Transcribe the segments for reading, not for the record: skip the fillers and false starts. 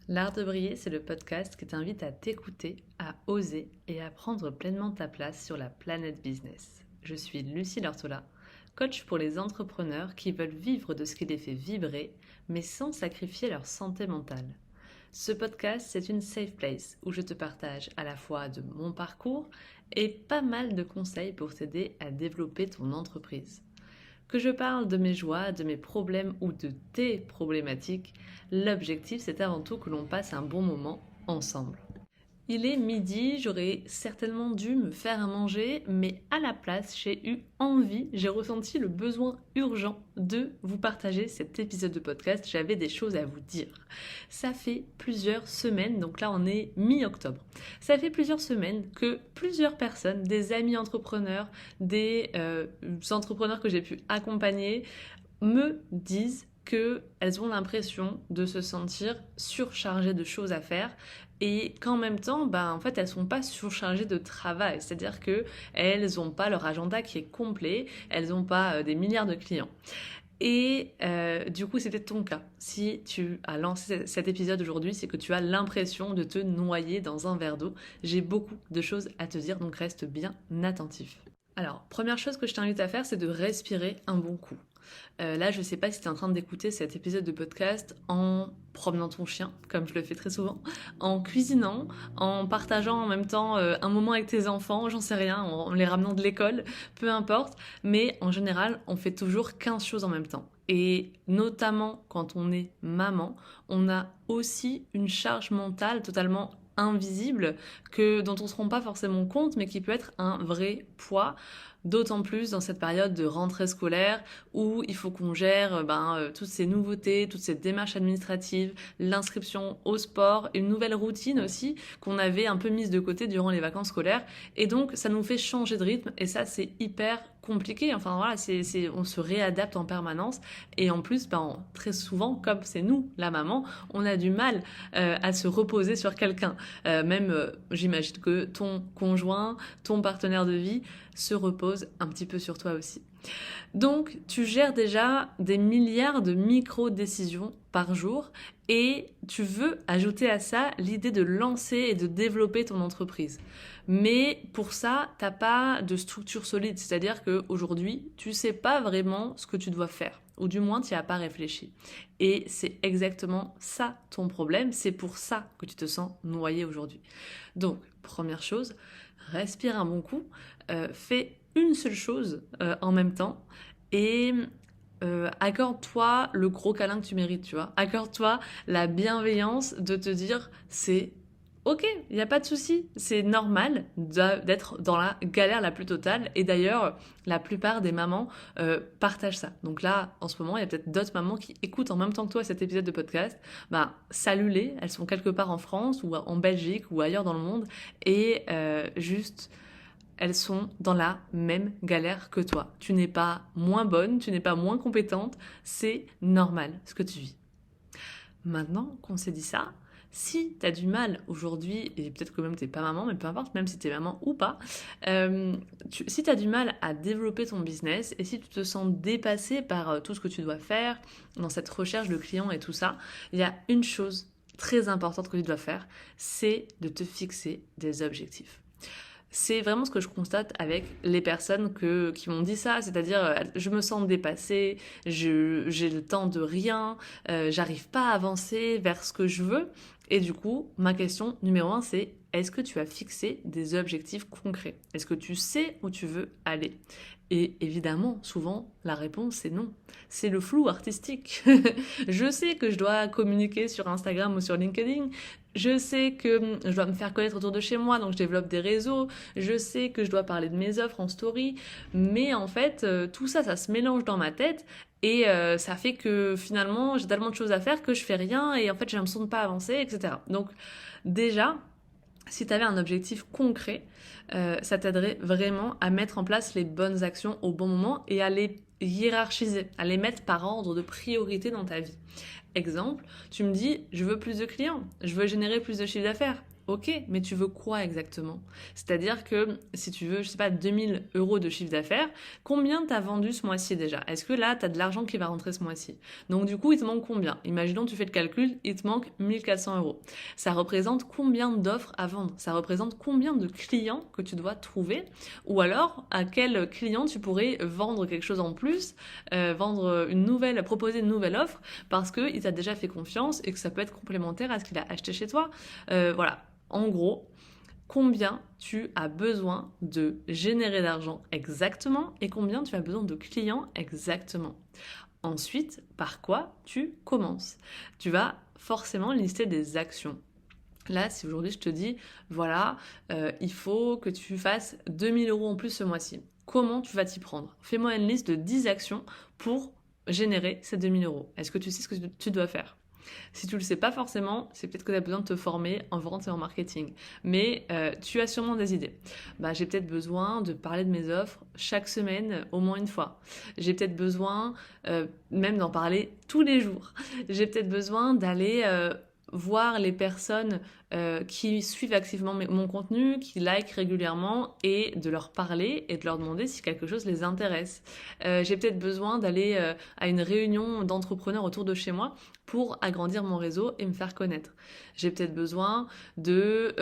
L'Art de briller, c'est le podcast qui t'invite à t'écouter, à oser et à prendre pleinement ta place sur la planète business. Je suis Lucie Lortola, coach pour les entrepreneurs qui veulent vivre de ce qui les fait vibrer, mais sans sacrifier leur santé mentale. Ce podcast, c'est une safe place où je te partage à la fois de mon parcours et pas mal de conseils pour t'aider à développer ton entreprise. Que je parle de mes joies, de mes problèmes ou de tes problématiques, l'objectif c'est avant tout que l'on passe un bon moment ensemble. Il est midi, j'aurais certainement dû me faire à manger, mais à la place, j'ai ressenti le besoin urgent de vous partager cet épisode de podcast. J'avais des choses à vous dire. Ça fait plusieurs semaines, donc là on est mi-octobre, ça fait plusieurs semaines que plusieurs personnes, des amis entrepreneurs, des entrepreneurs que j'ai pu accompagner, me disent qu'elles ont l'impression de se sentir surchargées de choses à faire et qu'en même temps, en fait, elles sont pas surchargées de travail. C'est-à-dire qu'elles n'ont pas leur agenda qui est complet, elles n'ont pas des milliards de clients. Et du coup, c'était ton cas. Si tu as lancé cet épisode aujourd'hui, c'est que tu as l'impression de te noyer dans un verre d'eau. J'ai beaucoup de choses à te dire, donc reste bien attentif. Alors, première chose que je t'invite à faire, c'est de respirer un bon coup. Là, je sais pas si tu es en train d'écouter cet épisode de podcast en promenant ton chien, comme je le fais très souvent, en cuisinant, en partageant en même temps un moment avec tes enfants, j'en sais rien, en les ramenant de l'école, peu importe. Mais en général, on fait toujours 15 choses en même temps. Et notamment quand on est maman, on a aussi une charge mentale totalement invisible dont on ne se rend pas forcément compte, mais qui peut être un vrai poids. D'autant plus dans cette période de rentrée scolaire où il faut qu'on gère toutes ces nouveautés, toutes ces démarches administratives, l'inscription au sport, une nouvelle routine aussi qu'on avait un peu mise de côté durant les vacances scolaires. Et donc ça nous fait changer de rythme et ça c'est hyper compliqué. Enfin voilà, on se réadapte en permanence et en plus, très souvent, comme c'est nous, la maman, on a du mal à se reposer sur quelqu'un. J'imagine que ton conjoint, ton partenaire de vie se repose un petit peu sur toi aussi. Donc, tu gères déjà des milliards de micro-décisions par jour et tu veux ajouter à ça l'idée de lancer et de développer ton entreprise. Mais pour ça, t'as pas de structure solide, c'est-à-dire qu'aujourd'hui, tu sais pas vraiment ce que tu dois faire, ou du moins tu n'y as pas réfléchi. Et c'est exactement ça ton problème, c'est pour ça que tu te sens noyé aujourd'hui. Donc, première chose, respire un bon coup, fais une seule chose en même temps et accorde-toi le gros câlin que tu mérites, tu vois. Accorde-toi la bienveillance de te dire c'est ok, il n'y a pas de souci, c'est normal d'être dans la galère la plus totale. Et d'ailleurs, la plupart des mamans partagent ça. Donc là, en ce moment, il y a peut-être d'autres mamans qui écoutent en même temps que toi cet épisode de podcast. Salue-les, elles sont quelque part en France ou en Belgique ou ailleurs dans le monde. Et elles sont dans la même galère que toi. Tu n'es pas moins bonne, tu n'es pas moins compétente, c'est normal ce que tu vis. Maintenant qu'on s'est dit ça, si tu as du mal aujourd'hui, et peut-être que même tu n'es pas maman, mais peu importe, même si tu es maman ou pas, si tu as du mal à développer ton business et si tu te sens dépassé par tout ce que tu dois faire dans cette recherche de clients et tout ça, il y a une chose très importante que tu dois faire, c'est de te fixer des objectifs. C'est vraiment ce que je constate avec les personnes qui m'ont dit ça, c'est-à-dire je me sens dépassée, j'ai le temps de rien, j'arrive pas à avancer vers ce que je veux. Et du coup, ma question numéro 1, c'est est-ce que tu as fixé des objectifs concrets? Est-ce que tu sais où tu veux aller? Et évidemment, souvent, la réponse c'est non. C'est le flou artistique. Je sais que je dois communiquer sur Instagram ou sur LinkedIn. Je sais que je dois me faire connaître autour de chez moi, donc je développe des réseaux. Je sais que je dois parler de mes offres en story. Mais en fait, tout ça, ça se mélange dans ma tête. Et ça fait que finalement, j'ai tellement de choses à faire que je fais rien et en fait, j'ai l'impression de pas avancer, etc. Donc déjà, si tu avais un objectif concret, ça t'aiderait vraiment à mettre en place les bonnes actions au bon moment et à les hiérarchiser, à les mettre par ordre de priorité dans ta vie. Exemple, tu me dis, je veux plus de clients, je veux générer plus de chiffre d'affaires. Ok, mais tu veux quoi exactement? C'est-à-dire que si tu veux, je sais pas, 2000 euros de chiffre d'affaires, combien t'as vendu ce mois-ci déjà? Est-ce que là, t'as de l'argent qui va rentrer ce mois-ci? Donc du coup, il te manque combien? Imaginons, tu fais le calcul, il te manque 1400 euros. Ça représente combien d'offres à vendre? Ça représente combien de clients que tu dois trouver? Ou alors, à quel client tu pourrais vendre quelque chose en plus, proposer une nouvelle offre, parce qu'il t'a déjà fait confiance et que ça peut être complémentaire à ce qu'il a acheté chez toi. Voilà. En gros, combien tu as besoin de générer d'argent exactement et combien tu as besoin de clients exactement. Ensuite, par quoi tu commences? Tu vas forcément lister des actions. Là, si aujourd'hui je te dis, voilà, il faut que tu fasses 2000 euros en plus ce mois-ci, comment tu vas t'y prendre? Fais-moi une liste de 10 actions pour générer ces 2000 euros. Est-ce que tu sais ce que tu dois faire? Si tu le sais pas forcément, c'est peut-être que tu as besoin de te former en vente et en marketing. Mais tu as sûrement des idées. J'ai peut-être besoin de parler de mes offres chaque semaine au moins une fois. J'ai peut-être besoin même d'en parler tous les jours. J'ai peut-être besoin d'aller voir les personnes qui suivent activement mon contenu, qui like régulièrement et de leur parler et de leur demander si quelque chose les intéresse. J'ai peut-être besoin d'aller à une réunion d'entrepreneurs autour de chez moi pour agrandir mon réseau et me faire connaître. J'ai peut-être besoin de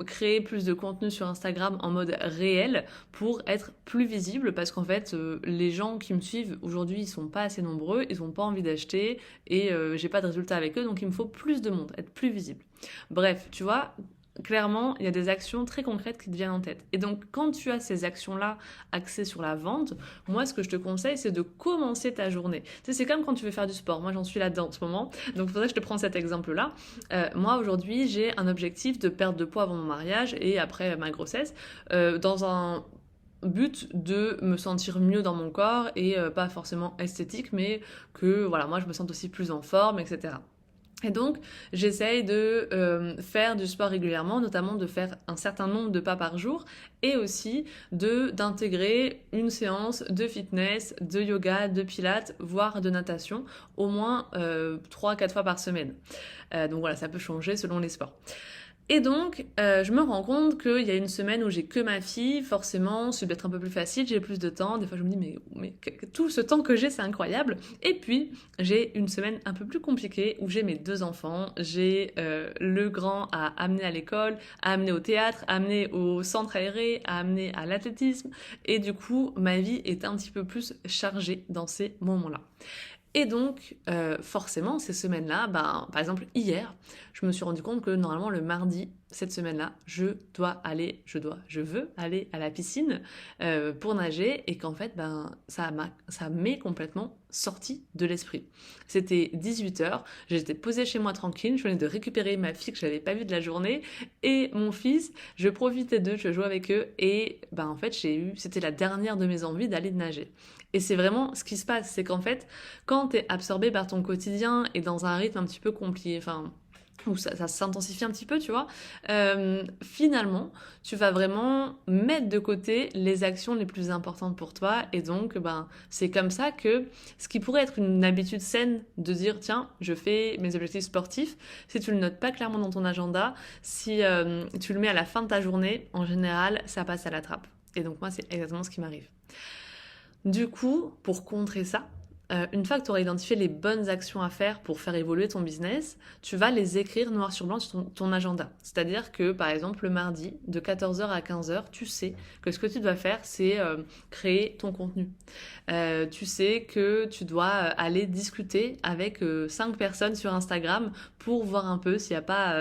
créer plus de contenu sur Instagram en mode réel pour être plus visible parce qu'en fait, les gens qui me suivent aujourd'hui, ils sont pas assez nombreux, ils ont pas envie d'acheter et j'ai pas de résultats avec eux, donc il me faut plus de monde, être plus visible. Bref, tu vois, clairement, il y a des actions très concrètes qui te viennent en tête. Et donc, quand tu as ces actions-là axées sur la vente, moi, ce que je te conseille, c'est de commencer ta journée. Tu sais, c'est comme quand tu veux faire du sport. Moi, j'en suis là-dedans en ce moment. Donc, c'est pour ça que je te prends cet exemple-là. Moi, aujourd'hui, j'ai un objectif de perte de poids avant mon mariage et après ma grossesse, dans un but de me sentir mieux dans mon corps et pas forcément esthétique, mais que, voilà, moi, je me sente aussi plus en forme, etc. Et donc, j'essaye de faire du sport régulièrement, notamment de faire un certain nombre de pas par jour et aussi d'intégrer une séance de fitness, de yoga, de pilates, voire de natation, au moins 3-4 fois par semaine. Donc voilà, ça peut changer selon les sports. Et donc, je me rends compte qu'il y a une semaine où j'ai que ma fille, forcément, c'est peut-être un peu plus facile, j'ai plus de temps. Des fois, je me dis, mais tout ce temps que j'ai, c'est incroyable. Et puis, j'ai une semaine un peu plus compliquée où j'ai mes 2 enfants. J'ai le grand à amener à l'école, à amener au théâtre, à amener au centre aéré, à amener à l'athlétisme. Et du coup, ma vie est un petit peu plus chargée dans ces moments-là. Et donc, forcément, ces semaines-là, par exemple, hier, je me suis rendu compte que normalement, le mardi, cette semaine-là, je veux aller à la piscine pour nager et qu'en fait, ça m'est complètement sorti de l'esprit. C'était 18h, j'étais posée chez moi tranquille, je venais de récupérer ma fille que je n'avais pas vue de la journée et mon fils, je profitais d'eux, je jouais avec eux et en fait, c'était la dernière de mes envies d'aller nager. Et c'est vraiment ce qui se passe, c'est qu'en fait, quand tu es absorbé par ton quotidien et dans un rythme un petit peu compliqué, où ça s'intensifie un petit peu, tu vois, finalement, tu vas vraiment mettre de côté les actions les plus importantes pour toi. Et donc, c'est comme ça que ce qui pourrait être une habitude saine de dire, tiens, je fais mes objectifs sportifs, si tu le notes pas clairement dans ton agenda, si tu le mets à la fin de ta journée, en général, ça passe à la trappe. Et donc, moi, c'est exactement ce qui m'arrive. Du coup, pour contrer ça, une fois que tu auras identifié les bonnes actions à faire pour faire évoluer ton business, tu vas les écrire noir sur blanc sur ton agenda. C'est-à-dire que, par exemple, le mardi, de 14h à 15h, tu sais que ce que tu dois faire, c'est créer ton contenu. Tu sais que tu dois aller discuter avec 5 personnes sur Instagram pour voir un peu s'il n'y a pas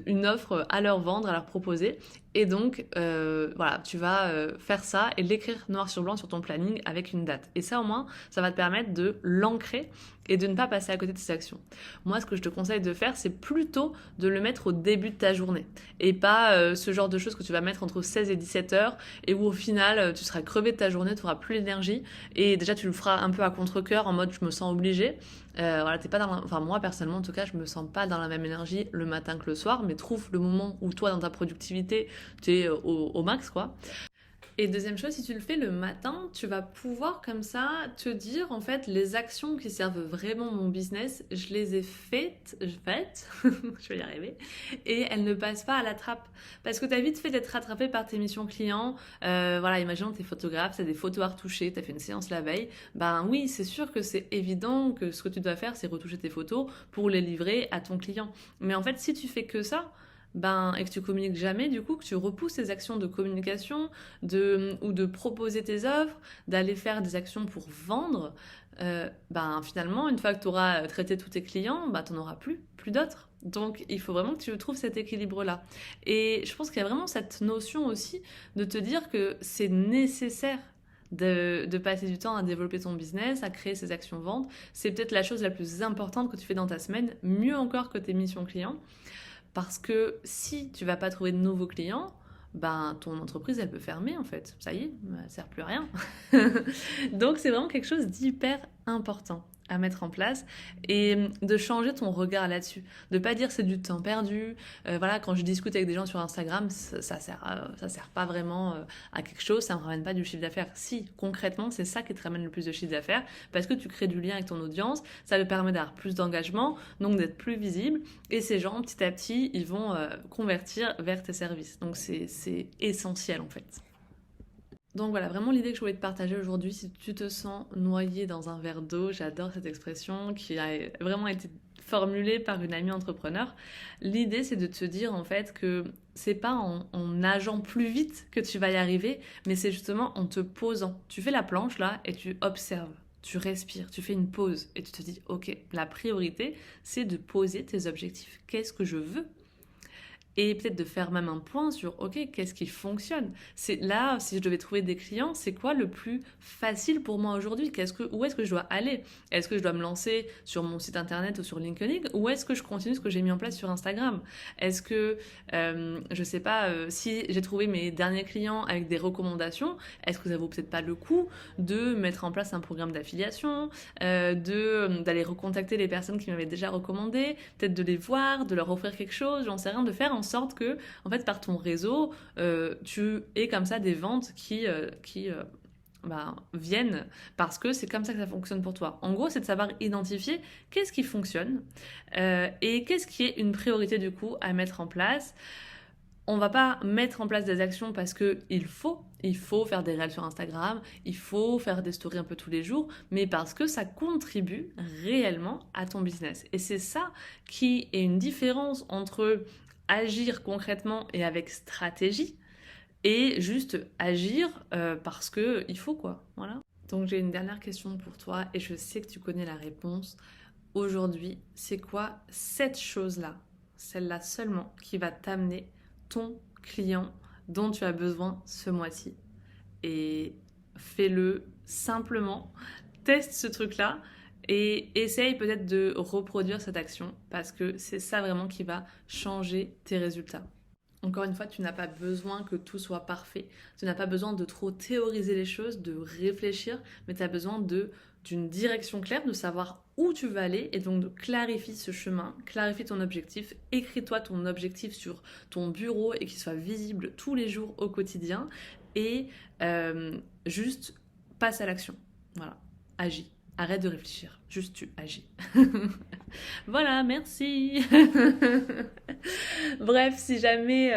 une offre à leur vendre, à leur proposer. Et donc, voilà, tu vas faire ça et l'écrire noir sur blanc sur ton planning avec une date. Et ça, au moins, ça va te permettre de l'ancrer et de ne pas passer à côté de tes actions. Moi, ce que je te conseille de faire, c'est plutôt de le mettre au début de ta journée et pas ce genre de choses que tu vas mettre entre 16 et 17 heures et où au final, tu seras crevé de ta journée, tu n'auras plus l'énergie et déjà, tu le feras un peu à contre-cœur en mode je me sens obligée. Voilà, t'es pas moi personnellement en tout cas je me sens pas dans la même énergie le matin que le soir, mais trouve le moment où toi dans ta productivité t'es au max quoi. Et deuxième chose, si tu le fais le matin, tu vas pouvoir comme ça te dire en fait les actions qui servent vraiment mon business, je les ai faites, je vais y arriver, et elles ne passent pas à la trappe. Parce que tu as vite fait d'être rattrapé par tes missions clients. Voilà, imaginons t'es photographe, t'as des photos à retoucher, t'as fait une séance la veille. Ben oui, c'est sûr que c'est évident que ce que tu dois faire, c'est retoucher tes photos pour les livrer à ton client. Mais en fait, si tu fais que ça, et que tu communiques jamais, du coup, que tu repousses tes actions de communication, ou de proposer tes offres, d'aller faire des actions pour vendre, finalement, une fois que tu auras traité tous tes clients, tu n'en auras plus d'autres. Donc, il faut vraiment que tu trouves cet équilibre-là. Et je pense qu'il y a vraiment cette notion aussi de te dire que c'est nécessaire de passer du temps à développer ton business, à créer ces actions ventes. C'est peut-être la chose la plus importante que tu fais dans ta semaine, mieux encore que tes missions clients. Parce que si tu vas pas trouver de nouveaux clients, ton entreprise, elle peut fermer en fait. Ça y est, elle sert plus à rien. Donc c'est vraiment quelque chose d'hyper important à mettre en place et de changer ton regard là-dessus. De pas dire c'est du temps perdu. Voilà, quand je discute avec des gens sur Instagram, ça sert pas vraiment à quelque chose, ça me ramène pas du chiffre d'affaires. Si, concrètement, c'est ça qui te ramène le plus de chiffre d'affaires parce que tu crées du lien avec ton audience, ça te permet d'avoir plus d'engagement, donc d'être plus visible et ces gens, petit à petit, ils vont convertir vers tes services. Donc c'est essentiel en fait. Donc voilà, vraiment l'idée que je voulais te partager aujourd'hui, si tu te sens noyé dans un verre d'eau, j'adore cette expression qui a vraiment été formulée par une amie entrepreneur. L'idée c'est de te dire en fait que c'est pas en nageant plus vite que tu vas y arriver, mais c'est justement en te posant. Tu fais la planche là et tu observes. Tu respires, tu fais une pause et tu te dis ok, la priorité c'est de poser tes objectifs. Qu'est-ce que je veux ? Et peut-être de faire même un point sur, ok, qu'est-ce qui fonctionne? C'est là, si je devais trouver des clients, c'est quoi le plus facile pour moi aujourd'hui? Où est-ce que je dois aller? Est-ce que je dois me lancer sur mon site internet ou sur LinkedIn? Ou est-ce que je continue ce que j'ai mis en place sur Instagram? Est-ce que, je sais pas, si j'ai trouvé mes derniers clients avec des recommandations, est-ce que ça vaut peut-être pas le coup de mettre en place un programme d'affiliation, d'aller recontacter les personnes qui m'avaient déjà recommandé, peut-être de les voir, de leur offrir quelque chose, j'en sais rien, de faire en sorte que, en fait, par ton réseau, tu aies comme ça des ventes qui viennent parce que c'est comme ça que ça fonctionne pour toi. En gros, c'est de savoir identifier qu'est-ce qui fonctionne et qu'est-ce qui est une priorité du coup à mettre en place. On va pas mettre en place des actions parce que il faut faire des réels sur Instagram, il faut faire des stories un peu tous les jours, mais parce que ça contribue réellement à ton business. Et c'est ça qui est une différence entre agir concrètement et avec stratégie et juste agir parce que il faut quoi. Voilà. Donc j'ai une dernière question pour toi et je sais que tu connais la réponse. Aujourd'hui, c'est quoi cette chose-là, celle-là seulement, qui va t'amener ton client dont tu as besoin ce mois-ci? Et fais-le simplement, teste ce truc-là et essaye peut-être de reproduire cette action parce que c'est ça vraiment qui va changer tes résultats. Encore une fois, tu n'as pas besoin que tout soit parfait. Tu n'as pas besoin de trop théoriser les choses, de réfléchir, mais tu as besoin d'une direction claire, de savoir où tu vas aller et donc de clarifier ce chemin, clarifie ton objectif, écris-toi ton objectif sur ton bureau et qu'il soit visible tous les jours au quotidien et juste passe à l'action. Voilà, agis. Arrête de réfléchir, juste tu agis. Voilà, merci. Bref, si jamais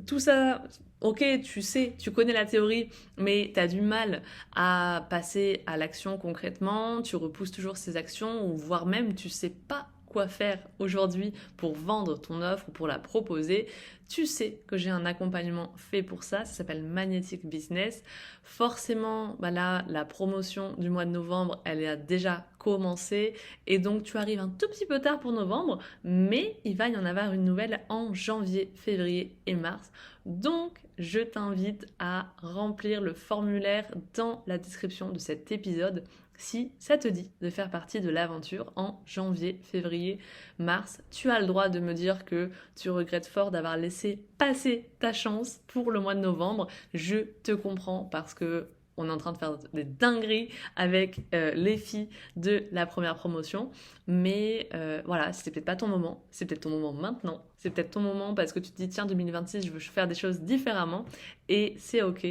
tout ça, ok, tu sais, tu connais la théorie, mais tu as du mal à passer à l'action concrètement, tu repousses toujours ces actions, ou voire même tu sais pas quoi faire aujourd'hui pour vendre ton offre ou pour la proposer, tu sais que j'ai un accompagnement fait pour ça s'appelle Magnetic Business. Forcément, là, la promotion du mois de novembre, elle a déjà commencé et donc tu arrives un tout petit peu tard pour novembre, mais il va y en avoir une nouvelle en janvier, février et mars. Donc, je t'invite à remplir le formulaire dans la description de cet épisode si ça te dit de faire partie de l'aventure en janvier, février, mars. Tu as le droit de me dire que tu regrettes fort d'avoir laissé passer ta chance pour le mois de novembre. Je te comprends parce que on est en train de faire des dingueries avec les filles de la première promotion. Mais voilà, c'était peut-être pas ton moment, c'est peut-être ton moment maintenant, c'est peut-être ton moment parce que tu te dis tiens 2026 je veux faire des choses différemment et c'est ok.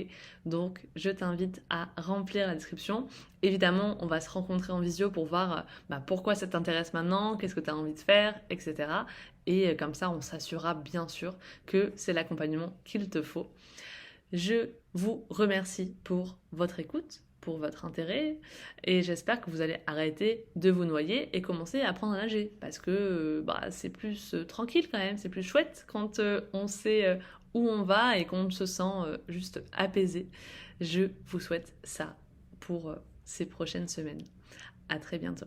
Donc je t'invite à remplir la description. Évidemment on va se rencontrer en visio pour voir pourquoi ça t'intéresse maintenant, qu'est-ce que tu as envie de faire, etc. Et comme ça on s'assurera bien sûr que c'est l'accompagnement qu'il te faut. Je vous remercie pour votre écoute, pour votre intérêt et j'espère que vous allez arrêter de vous noyer et commencer à apprendre à nager parce que c'est plus tranquille quand même, c'est plus chouette quand on sait où on va et qu'on se sent juste apaisé. Je vous souhaite ça pour ces prochaines semaines. À très bientôt.